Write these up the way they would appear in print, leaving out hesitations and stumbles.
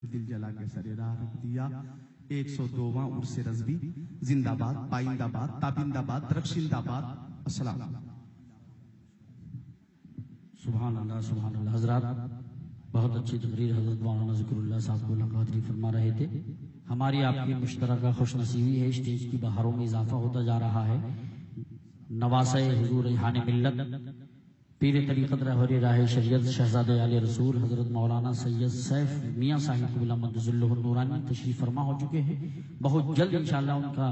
دل جلا کے سر راہ رکھ دیا 102واں عرس رضوی زندہ باد پائندہ باد تابندہ باد درخشندہ باد السلام سبحان اللہ حضرات بہت اچھی تقریر حضرت مولانا ذکر اللہ صاحب اللہ قادری فرما رہے تھے. ہماری آپ کی مشترکہ خوش نصیبی ہے اسٹیج کی بہاروں میں اضافہ ہوتا جا رہا ہے. نواسہ حضور ریحان ملت پیر طریقت رہبر راہ شریعت شہزادہ علی رسول حضرت مولانا سید سیف میاں صاحب قبلہ مقدس اللہ النورانی تشریف فرما ہو چکے ہیں. بہت جلد انشاءاللہ ان کا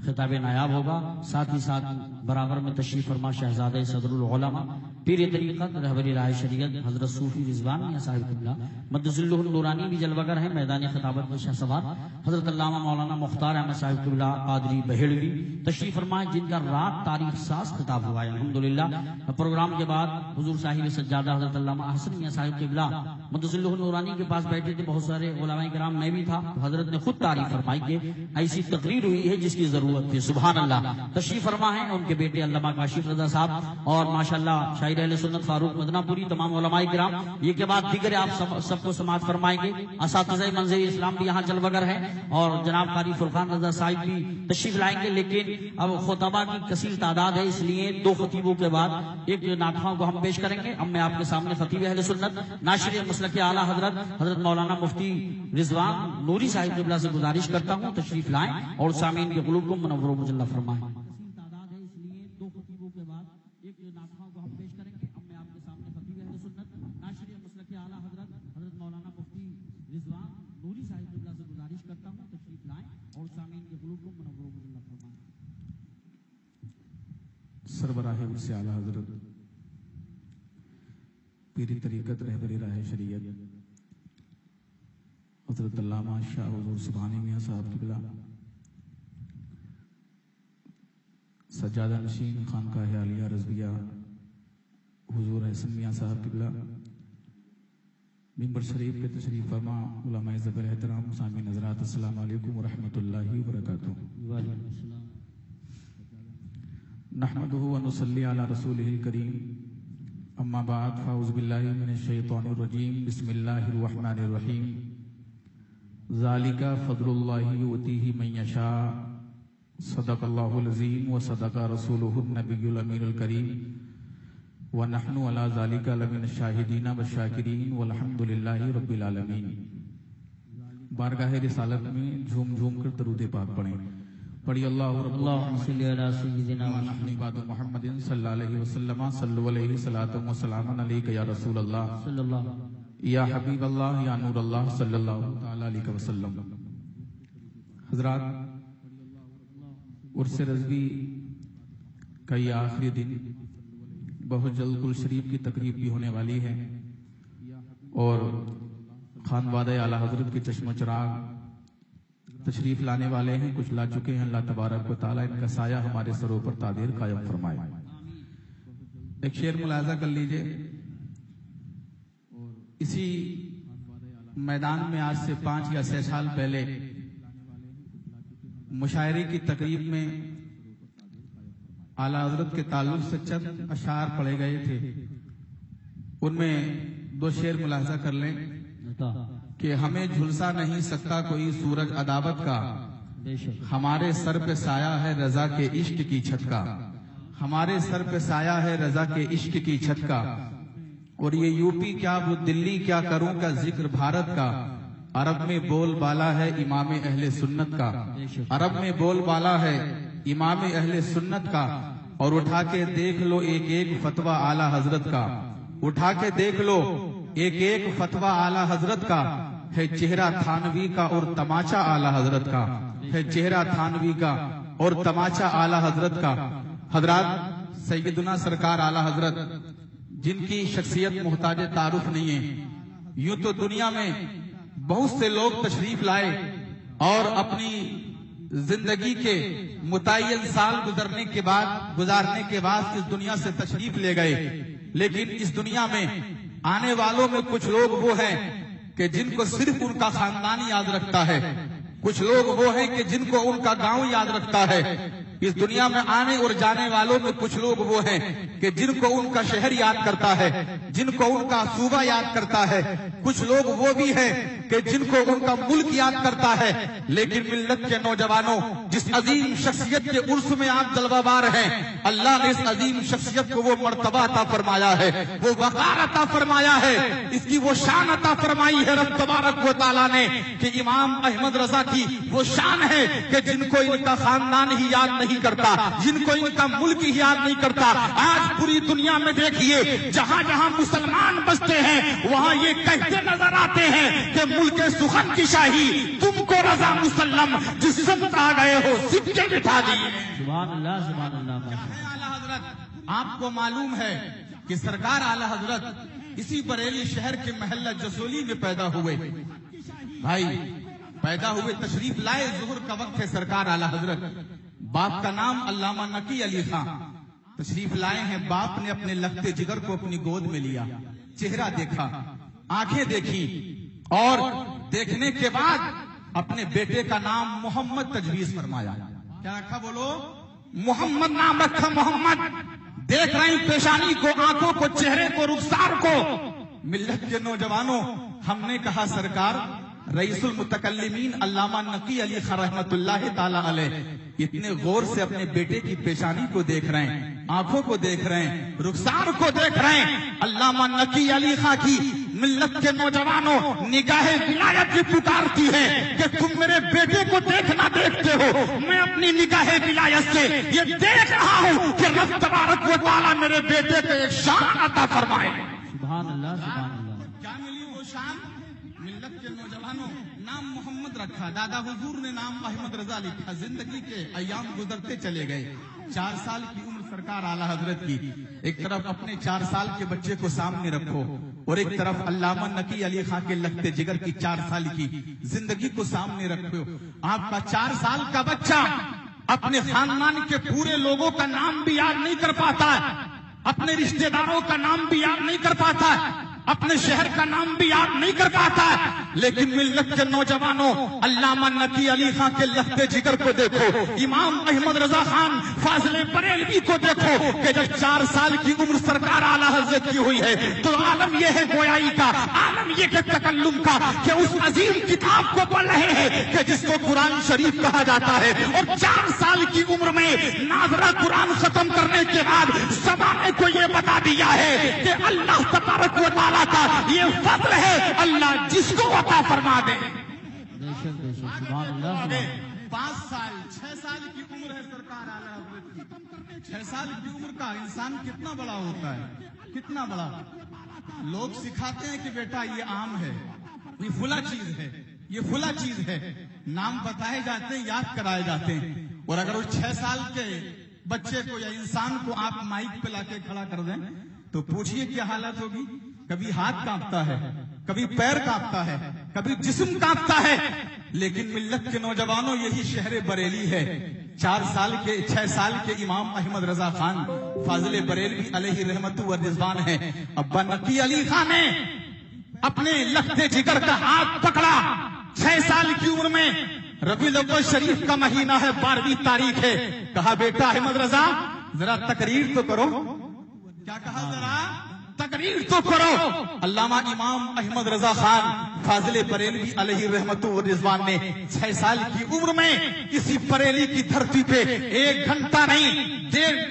خطاب نایاب ہوگا. ساتھ ہی ساتھ برابر میں تشریف فرما شہزادہ صدر العلماء پیر طریقت رہبر راہ شریعت حضرت صوفی رضوان میاں صاحب قبلہ مقدس اللہ النورانی بھی جلوہ گر ہے. میدان خطابت میں شاہ سوار حضرت علامہ مولانا مختار احمد صاحب قبلہ قادری بہیڑوی تشریف فرمائے جن کا رات تاریخ ساز خطاب ہوا ہے الحمدللہ. پروگرام کے بعد حضور صاحب سجادہ حضرت علامہ احسن میاں صاحب قبلہ مقدس اللہ النورانی کے پاس بیٹھے تھے. بہت سارے علماء کرام میں بھی تھا. حضرت نے خود تعریف فرمائی کہ ایسی تقریر ہوئی ہے جس کی ضرورت تھی. سبحان اللہ. تشریف فرما ہے ان کے بیٹے علامہ کاشف رضا صاحب اور ماشاءاللہ شاعر اہل سنت فاروق مدنہ پوری تمام علماء کرام. یہ کے بعد دیگر آپ سب کو سماعت فرمائیں گے. اساتذہ منظر اسلام بھی یہاں جلوہ گر ہے اور جناب قاری فرقان رضا صاحب بھی تشریف لائیں گے. لیکن اب خطبہ کی کثیر تعداد ہے اس لیے دو خطیبوں کے بعد ایک نعتخواں کو ہم پیش کریں گے. اب میں آپ کے سامنے خطیب اہل سنت ناشر مسلک اعلیٰ حضرت مولانا مفتی رضوان نوری صاحب قبلہ سے گزارش کرتا ہوں تشریف لائیں اور سامعین کے قلوب کو منور و مجلہ فرمائیں. سربراہ عرس اعلیٰ حضرت پیری طریقت رہبر راہ شریعت حضرت علامہ شاہ حضور سبحانی میاں صاحب قبلہ سجادہ نشین خانقاہ عالیہ رضویہ حضور حسن میاں صاحب قبلہ منبر شریف کے تشریف فرما علماء زبر احترام سامعین حضرات السلام علیکم ورحمۃ اللہ وبرکاتہ. وعلیکم السلام. نحمدہ ونصلی علی رسولہ الکریم اما بعد فاعوذ باللہ من الشیطان الرجیم بسم اللہ الرحمن الرحیم ذالک فضل اللہ یؤتیہ من یشاء صدق اللہ العظیم وصدق رسولہ النبی الامین الکریم ونحن علی ذالک لمن الشاہدین والشاکرین والحمد للہ رب العالمین. بارگاہ رسالت میں جھوم جھوم کر درود پاک پڑھیں. پڑھی اللہ رب اللہم صلی علی سیدنا ونحن عباد محمد صلی اللہ علیہ وسلم صلو علیہ صلاۃ و سلام علیک یا رسول اللہ صلی اللہ یا حبیب اللہ یا نور اللہ صلی اللہ تعالی علیہ وسلم. حضرات عرس رضوی کا یہ آخری دن بہت جلد گل شریف کی تقریب بھی ہونے والی ہے اور خانوادہ اعلیٰ حضرت کے چشم و چراغ تشریف لانے والے ہیں. کچھ لا چکے ہیں. اللہ تبارک و تعالیٰ ان کا سایہ ہمارے سروں پر تعدیر قائم فرمائے. ایک شعر ملاحظہ کر لیجئے. اسی میدان میں آج سے 5 یا 6 سال پہلے مشاعرے کی تقریب میں اعلیٰ حضرت کے تعلق سے چند اشعار پڑھے گئے تھے. ان میں 2 شعر ملاحظہ کر لیں کہ ہمیں جھلسا نہیں سکتا کوئی سورج عداوت کا ہمارے سر پہ سایہ ہے رضا کے عشق کی چھت کا. ہمارے سر پہ سایہ ہے رضا کے عشق کی چھت کا. اور یہ یو پی کیا وہ دلی کیا کروں کا ذکر بھارت کا. عرب میں بول بالا ہے امام اہل سنت کا. عرب میں بول بالا ہے امام اہل سنت کا. اور اٹھا کے دیکھ لو ایک ایک فتویٰ اعلیٰ حضرت کا. اٹھا کے دیکھ لو ایک ایک فتویٰ اعلیٰ حضرت کا. ہے چہرہ تھانوی کا اور تماچا اعلیٰ حضرت کا. ہے چہرہ تھانوی کا اور تماچا اعلیٰ حضرت کا. حضرات سیدنا سرکار اعلیٰ حضرت جن کی شخصیت محتاج تعارف نہیں ہے. یوں تو دنیا میں بہت سے لوگ تشریف لائے اور اپنی زندگی کے متعین سال گزارنے کے بعد اس دنیا سے تشریف لے گئے. لیکن اس دنیا میں آنے والوں میں کچھ لوگ وہ ہیں کہ جن کو صرف ان کا خاندان یاد رکھتا ہے. کچھ لوگ وہ ہیں کہ جن کو ان کا گاؤں یاد رکھتا ہے. اس دنیا میں آنے اور جانے والوں میں کچھ لوگ وہ ہیں کہ جن کو ان کا شہر یاد کرتا ہے, جن کو ان کا صوبہ یاد کرتا ہے. کچھ لوگ وہ بھی ہیں کہ جن کو ان کا ملک یاد کرتا ہے، لیکن ملت کے نوجوانوں جس عظیم شخصیت کے عرس میں آپ جلوہ بار ہیں، اللہ نے اس عظیم شخصیت کو وہ مرتبہ عطا فرمایا ہے، وہ وقار عطا فرمایا ہے، اس کی وہ شان عطا فرمائی ہے رب تبارک و تعالیٰ نے کہ امام احمد رضا کی وہ شان ہے کہ جن کو ان کا خاندان ہی یاد نہیں کرتا، جن کو ان کا ملک ہی یاد نہیں کرتا۔ آج پوری دنیا میں دیکھیے جہاں جہاں مسلمان بستے ہیں وہاں یہ کہتے نظر آتے ہیں کہ ملک سخن کی شاہی تم کو رضا مسلم، جس سمت آ گئے ہو سکے بٹھا دیے۔ سبحان اللہ سبحان اللہ۔ اعلیٰ حضرت آپ کو معلوم ہے کہ سرکار اعلیٰ حضرت اسی بریلی شہر کے محلہ جسولی میں پیدا ہوئے، بھائی پیدا ہوئے، تشریف لائے، ظہر کا وقت ہے، سرکار اعلیٰ حضرت، باپ کا نام علامہ نقی علی خان، تشریف لائے ہیں، باپ نے اپنے لخت جگر کو اپنی گود میں لیا، چہرہ دیکھا، آنکھیں دیکھی، اور دیکھنے کے بعد اپنے بیٹے کا نام محمد تجویز فرمایا۔ کیا رکھا بولو؟ محمد نام رکھا، محمد۔ دیکھ رہے ہیں پیشانی کو، آنکھوں کو، چہرے کو، رخسار کو۔ ملت کے نوجوانوں، ہم نے کہا سرکار رئیس المتکلمین علامہ نقی علی خان رحمت اللہ تعالی علیہ اتنے غور سے اپنے بیٹے کی پیشانی کو دیکھ رہے ہیں، آنکھوں کو دیکھ رہے ہیں، رخسار کو دیکھ رہے ہیں۔ علامہ نقی علی خان کی ملت کے نوجوانوں نگاہ ولایت کی پکارتی ہے کہ تم میرے بیٹے کو دیکھنا دیکھتے ہو، میں اپنی نگاہ ولایت سے یہ دیکھ رہا ہوں کہ رب تبارک و تعالی میرے بیٹے کو ایک شان عطا فرمائے۔ سبحان اللہ سبحان اللہ۔ کیا ملی وہ شان؟ ملت کے نوجوانوں نام محمد رکھا، دادا حضور نے نام احمد رضا لکھا، زندگی کے ایام گزرتے چلے گئے، 4 سال کی عمر سرکار اعلیٰ حضرت کی، ایک طرف اپنے 4 سال کے بچے کو سامنے رکھو اور ایک طرف علامہ نقی علی خان کے لخت جگر کی 4 سال کی زندگی کو سامنے رکھو۔ آپ کا 4 سال کا بچہ اپنے خاندان کے پورے لوگوں کا نام بھی یاد نہیں کر پاتا ہے، اپنے رشتہ داروں کا نام بھی یاد نہیں کر پاتا ہے، اپنے شہر کا نام بھی یاد نہیں کر پاتا ہے، لیکن ملت کے نوجوانوں علامہ نقی علی خان کے لخت جگر کو دیکھو، امام احمد رضا خان فاضل بریلوی کو دیکھو کہ جب 4 سال کی عمر سرکار اعلیٰ حضرت کی ہوئی ہے تو عالم یہ ہے گویائی کا، عالم یہ کہ تکلم کا، کہ اس عظیم کتاب کو پڑھ رہے ہیں کہ جس کو قرآن شریف کہا جاتا ہے، اور 4 سال کی عمر میں ناظرہ قرآن ختم کرنے کے بعد زمانے کو یہ بتا دیا ہے کہ اللہ تبارک و تعالیٰ کا یہ فضل ہے، اللہ جس کو عطا فرما دے۔ سبحان اللہ۔ 5 سال 6 سال کی عمر ہے سرکار اعلیٰ حضرت کی، 6 سال کی عمر کا انسان کتنا بڑا ہوتا ہے، کتنا بڑا۔ لوگ سکھاتے ہیں کہ بیٹا یہ عام ہے، یہ فلاں چیز ہے، یہ فلاں چیز ہے، نام بتائے جاتے ہیں، یاد کرائے جاتے ہیں، اور اگر اس 6 سال کے بچے کو یا انسان کو آپ مائک پہ لا کے کھڑا کر دیں تو پوچھئے کیا حالت ہوگی۔ کبھی ہاتھ کانپتا ہے، کبھی پیر کانپتا ہے، کبھی جسم کانپتا ہے، لیکن ملت کے نوجوانوں یہی شہر بریلی ہے۔ 6 سال کے امام احمد رضا خان فاضل بریلوی علیہ رحمت و رضوان ہے۔ ابا نقی علی خان نے اپنے لخت جگر کا ہاتھ پکڑا 6 سال کی عمر میں، ربیع الاول شریف کا مہینہ ہے، 12ویں تاریخ ہے، کہا بیٹا احمد رضا ذرا تقریر تو کرو۔ کیا کہا؟ ذرا تقریر تو کرو۔ علامہ امام احمد رضا خان فاضل بریلوی علیہ رحمت و رضوان نے 6 سال کی عمر میں کسی بریلی کی دھرتی پہ 1 گھنٹہ نہیں،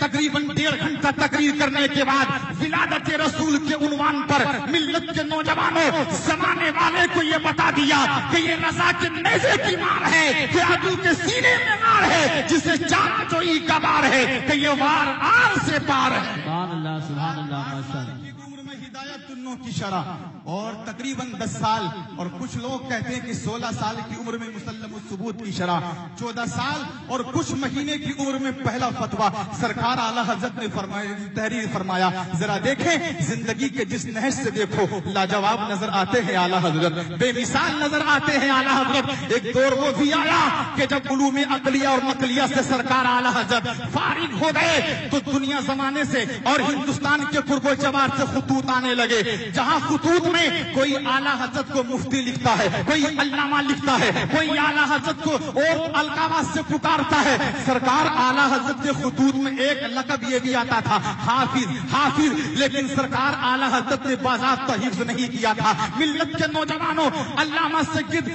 تقریباً 1.5 گھنٹہ تقریر کرنے کے بعد ولادت رسول کے عنوان پر ملت کے نوجوانوں زمانے والے کو یہ بتا دیا کہ یہ رضا کے نیزے کی مار ہے، کہ عدو کے سینے میں مار ہے، جسے چارہ جوئی کا وار ہے، کہ یہ وار آر سے پار ہے۔ سبحان اللہ سبحان اللہ ماشاءاللہ۔ ہدایت النو کی شرح اور تقریباً 10 سال، اور کچھ لوگ کہتے ہیں کہ 16 سال کی عمر میں مسلم الثبوت کی شرح، 14 سال اور کچھ مہینے کی عمر میں پہلا فتویٰ سرکار اعلیٰ حضرت نے تحریر فرمایا۔ ذرا دیکھیں زندگی کے جس نہج سے دیکھو لاجواب نظر آتے ہیں اعلیٰ حضرت، بے مثال نظر آتے ہیں اعلیٰ حضرت۔ ایک دور وہ بھی آیا کہ جب علوم عقلیہ اور نقلیہ سے سرکار اعلیٰ حضرت فارغ ہو گئے تو دنیا زمانے سے اور ہندوستان کے قرب و جوار سے خطوط آنے لگے لگے جہاں خطوط میں کوئی اعلیٰ حضرت کو مفتی لکھتا ہے, کوئی علامہ لکھتا ہے, کوئی اعلیٰ حضرت کو اور القابات سے پکارتا ہے. سرکار اعلیٰ حضرت کے خطوط میں ایک لقب یہ بھی آتا تھا, حافظ حافظ, لیکن سرکار اعلیٰ حضرت نے باضابطہ حفظ نہیں کیا تھا. ملت کے نوجوانوں, علامہ سید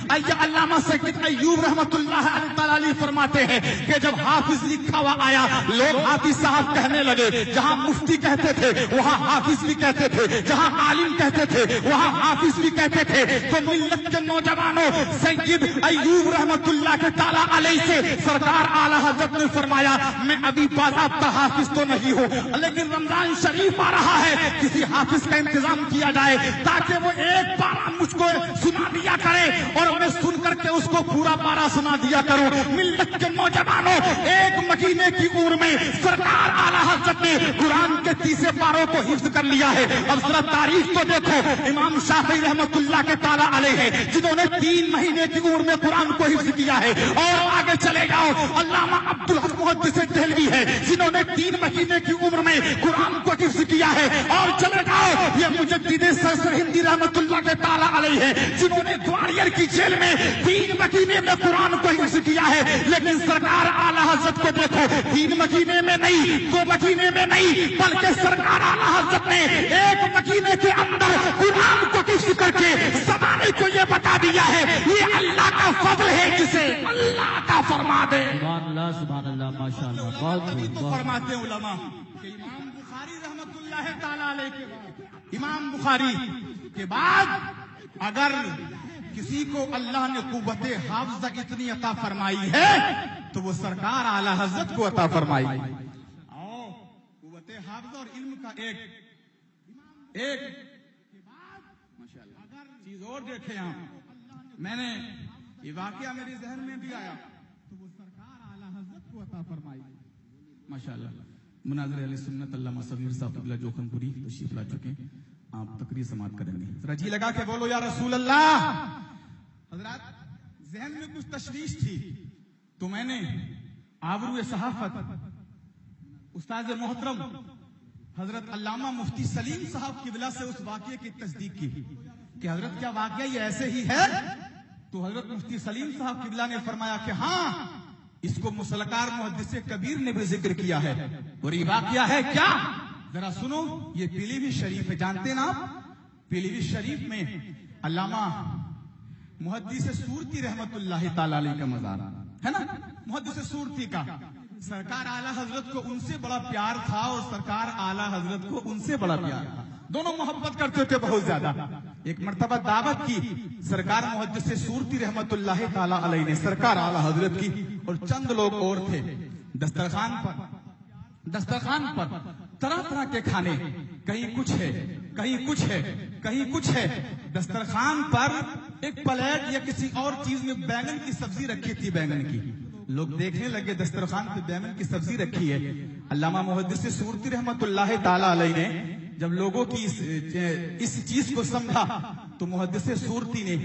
ایوب رحمت اللہ علیہ فرماتے ہیں کہ جب حافظ لکھا ہوا آیا, لوگ حافظ صاحب کہنے لگے. جہاں مفتی کہتے تھے وہاں حافظ بھی کہتے تھے, جہاں عالم کہتے تھے وہاں حافظ بھی کہتے تھے. تو ملت کے نوجوانوں, سید ایوب رحمت اللہ کے تعالیٰ علیہ سے سرکار اعلیٰ حضرت نے فرمایا میں ابھی باضابطہ حافظ تو نہیں ہوں, لیکن رمضان شریف آ رہا ہے, کسی حافظ کا انتظام کیا جائے تاکہ وہ ایک پارہ مجھ کو سنا دیا کرے اور میں سن کر کے اس کو پورا پارہ سنا دیا کروں. ملت کے نوجوانوں, ایک مہینے کی عمر میں سرکار اعلیٰ حضرت نے قرآن کے 30 پاروں کو حفظ کر لیا ہے. اب ذرا تاریخ کو دیکھو, امام شافعی رحمت اللہ کے تعالیٰ علیہ ہے جنہوں نے 3 مہینے کی عمر میں قرآن کو حفظ کیا ہے. اور آگے چلے جاؤ, علامہ عبدالحق محدث دہلوی ہے جنہوں نے 3 مہینے کی عمر میں قرآن کو حفظ کیا ہے. اور چلے جاؤ, یہ مجدد سرہندی رحمت اللہ کے تعالیٰ علیہ ہے جنہوں نے گوالیار کی جیل میں 3 مہینے میں قرآن کو حفظ کیا ہے. لیکن سرکار اعلیٰ حضرت کو دیکھو, 3 مہینے میں نہیں, 2 مہینے میں نہیں, بلکہ سرکار اعلیٰ حضرت نے 1 مہینے کے اندر قرآن کو حفظ کر کے زمانے کو یہ بتا دیا ہے یہ اللہ کا فضل ہے جسے اللہ کا فرما دے. سبحان اللہ ماشاء اللہ. بہت فرماتے ہیں علماء کہ امام بخاری رحمت اللہ تعالیٰ علیہ کے بعد, امام بخاری کے بعد اگر کسی کو اللہ نے قوت حافظہ اتنی عطا فرمائی ہے تو وہ سرکار اعلیٰ حضرت کو عطا فرمائی. اور قوت حافظہ اور علم کا ایک اگر چیز اور دیکھیں آپ, میں نے یہ واقعہ میرے ذہن میں بھی آیا تو وہ سرکار اعلیٰ حضرت کو عطا فرمائی. ماشاءاللہ. مناظر اہل سنت علامہ سمیر صاحب قبلہ جوخن پوری تشریف لا چکے, آپ تقریر سماعت کریں گے. ذرا جی لگا کے بولو یا رسول اللہ. حضرات, ذہن میں کچھ تشویش تھی تو میں نے آبرو صحافت استاد محترم حضرت علامہ مفتی سلیم صاحب کی وجہ سے اس واقعے کی تصدیق کی کہ حضرت کیا واقعہ یہ ایسے ہی ہے. تو حضرت مفتی سلیم صاحب کی وجہ نے فرمایا کہ ہاں, اس کو مسلکار محدث کبیر نے بھی ذکر کیا ہے. اور یہ واقعہ ہے کیا, ذرا سنو. یہ پیلی بھی شریف ہے, جانتے نا آپ, پیلی بھی شریف میں علامہ محدث سورتی رحمت اللہ تعالی علیہ کا مزار ہے نا. محدث سورتی کا سرکار اعلیٰ حضرت کو ان سے بڑا پیار تھا اور سرکار اعلیٰ حضرت کو ان سے بڑا پیار تھا. دونوں محبت کرتے تھے بہت زیادہ. ایک مرتبہ دعوت کی سرکار محدث سورتی رحمت اللہ تعالی علیہ نے سرکار اعلیٰ حضرت کی, اور چند لوگ اور تھے. دسترخوان پر طرح طرح کے کھانے, کہیں کچھ ہے کہیں کچھ ہے کہیں کچھ ہے. دسترخوان پر ایک پلیٹ یا کسی اور چیز میں بیگن کی سبزی رکھی تھی, بیگن کی. لوگ دیکھنے لگے دسترخوان پہ بیگن کی سبزی رکھی ہے. علامہ محدث سورتی رحمت اللہ تعالی علیہ نے جب لوگوں کی اس چیز کو سمجھا تو محدث سورتی نے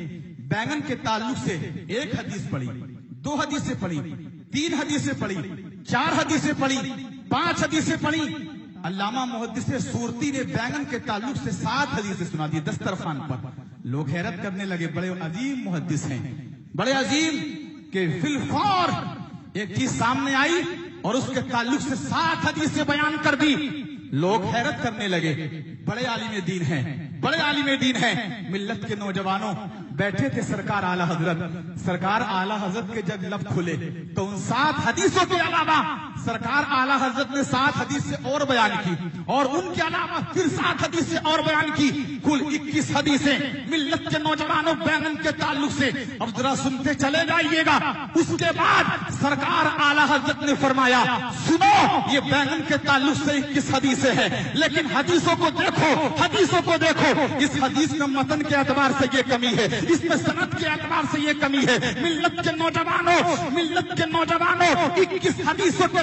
بیگن کے تعلق سے 1 حدیث پڑھی, 2 حدیثیں پڑھی, 3 حدیثیں پڑھی, 4 حدیثیں پڑھی, 5 حدیثیں پڑھی. علامہ محدث سورتی نے بیگن کے تعلق سے 7 حدیثیں سنا دی دسترخوان پر. لوگ حیرت کرنے لگے, بڑے عظیم محدث ہیں, بڑے عظیم, کہ فی الفور ایک چیز سامنے آئی اور اس کے تعلق سے 7 حدیثیں بیان کر دی. لوگ حیرت کرنے لگے, بڑے عالم دین ہیں, بڑے عالم دین ہیں. ملت کے نوجوانوں بیٹھے تھے سرکار اعلیٰ حضرت. سرکار اعلیٰ حضرت کے جب لب کھلے تو ان 7 حدیثوں کے علاوہ سرکار اعلیٰ حضرت نے 7 حدیثیں اور بیان کی, اور ان کے علاوہ پھر 7 حدیثیں اور بیان کی. کل 21 حدیثیں ملت کے نوجوانوں بیگن کے تعلق سے. اب ذرا سنتے چلے جائیے گا. اس کے بعد سرکار اعلیٰ حضرت نے فرمایا سنو, یہ بیگن کے تعلق سے 21 حدیثیں ہیں, لیکن حدیثوں کو دیکھو, حدیثوں کو دیکھو. اس حدیث میں متن کے اعتبار سے یہ کمی ہے, اس میں سند کے اعتبار سے یہ کمی ہے. ملت کے نوجوانوں 21 حدیثوں کے